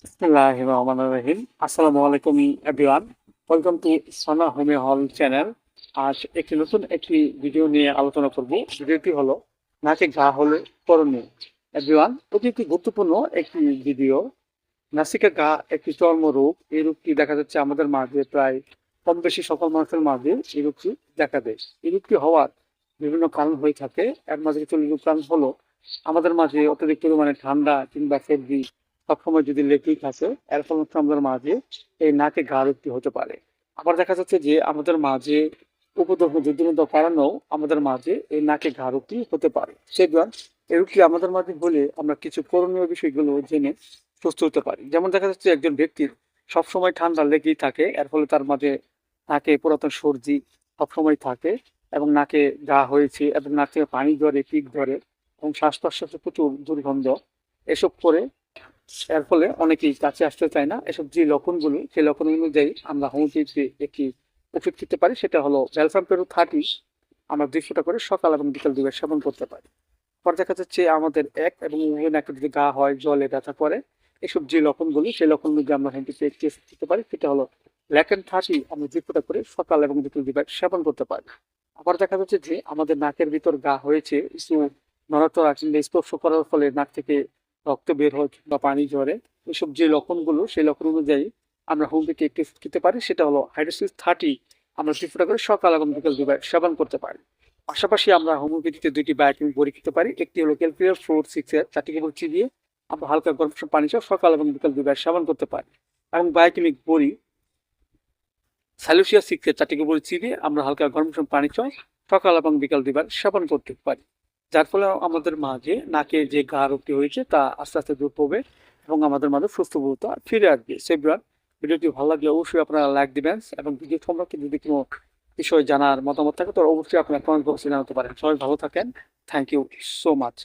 বিসমিল্লাহির রহমানির রহিম। আসসালামু আলাইকুম এভরিওয়ান। ওয়েলকাম টু সানা হোমে হল চ্যানেল। আজ একটি ভিডিও নিয়ে আলোচনা করব। ভিডিওটি হলো নাকে ঘা হলে করণীয়। এভরিওয়ান, এটি একটি গুরুত্বপূর্ণ একটি ভিডিও। নাসিকা ঘা একটি চর্মরোগ। এই রোগটি দেখা যাচ্ছে আমাদের মাঝে প্রায় কম বেশি সকল মানুষের মাঝে এই রোগটি দেখা দেয়। এই রোগটি হওয়ার বিভিন্ন কারণ হয়ে থাকে। এর মাঝে কিছু কারণ হলো আমাদের মাঝে অত্যধিক পরিমাণে ঠান্ডা কিংবা সর্দি সবসময় যদি লেগেই থাকে, এর ফলে হচ্ছে আমাদের মাঝে এই নাকে ঘা রোগটি হতে পারে। আবার দেখা যাচ্ছে যে আমাদের মাঝে উপদ্রব যুদ্ধ কারণেও আমাদের মাঝে এই নাকে ঘা রোগটি হতে পারে। সেগুলো এই রোগটি আমাদের মাঝে হলে আমরা কিছু করণীয় বিষয়গুলো জেনে সুস্থ হতে পারি। যেমন দেখা যাচ্ছে একজন ব্যক্তির সবসময় ঠান্ডা লেগেই থাকে, এর ফলে তার মাঝে নাকে পুরাতন সর্দি সবসময় থাকে এবং নাকে ঘা হয়েছে এবং নাক থেকে পানি ধরে, পিক ধরে এবং শ্বাস প্রশ্বাসে প্রচুর দুর্গন্ধ এসব করে। এর ফলে অনেকেই কাছে আসতে চায় না। এসব যে লক্ষণগুলো, সেই লক্ষণ অনুযায়ী আমরা হোমিওপ্যাথি একটি ওষুধ খেতে পারি, সেটা হলো ভ্যালফ্রামপেরু 30। আমরা 200 করে সকাল এবং বিকাল দুইবার সেবন করতে পারি। পরে দেখা যাচ্ছে আমাদের এক এবং নাকে যদি গা হয়, জলে ব্যথা করে, এসব যে লক্ষণগুলি, সেই লক্ষণগুলি আমরা হোমিওপ্যাথি দিতে পারি, সেটা হলো ল্যাকেন 30 আমরা 200 করে সকাল এবং বিকাল দুইবার সেবন করতে পারি। আবার দেখা যাচ্ছে যে আমাদের নাকের ভিতর গা হয়েছে, কিছু নড়াচড়া কিংবা স্পর্শ করার ফলে নাক থেকে রক্ত বের হয় বা পানি ঝরে, এসব যে লক্ষণগুলো, সেই লক্ষণ অনুযায়ী আমরা হোমিওপ্যাথি একটি খেতে পারি, সেটা হলো হাইড্রোসিস 30 আমরা 200 করে সকাল এবং বিকাল দুবার সেবন করতে পারি। পাশাপাশি আমরা হোমিওপ্যাথিতে দুইটি বায়োকেমিক বড়ি খেতে পারি। একটি হলো ক্যালপিয়ার 4-6 4টি কেবল চিবিয়ে আমরা হালকা গরম পানি সহ সকাল এবং বিকাল দুবার সেবন করতে পারি। এবং বায়োকেমিক বড়ি স্যালুসিয়া 6 4টি কেবল চিবিয়ে আমরা হালকা গরম পানি সহ সকাল এবং বিকাল দুবার সেবন করতে পারি। যার ফলে আমাদের মাঝে নাকে যে ঘা রোগটি হয়েছে তা আস্তে আস্তে দূর পাবে এবং আমাদের মাঝে সুস্থবোধতা ফিরে আসবে। সেভরিওয়ান, ভিডিওটি ভালো লাগলে অবশ্যই আপনারা লাইক দিবেন এবং ভিডিও সম্পর্কে যদি কোনো বিষয় জানার মতামত থাকে তো অবশ্যই আপনারা কমেন্ট বক্সে জানাতে পারেন। সবাই ভালো থাকেন। Thank you so much.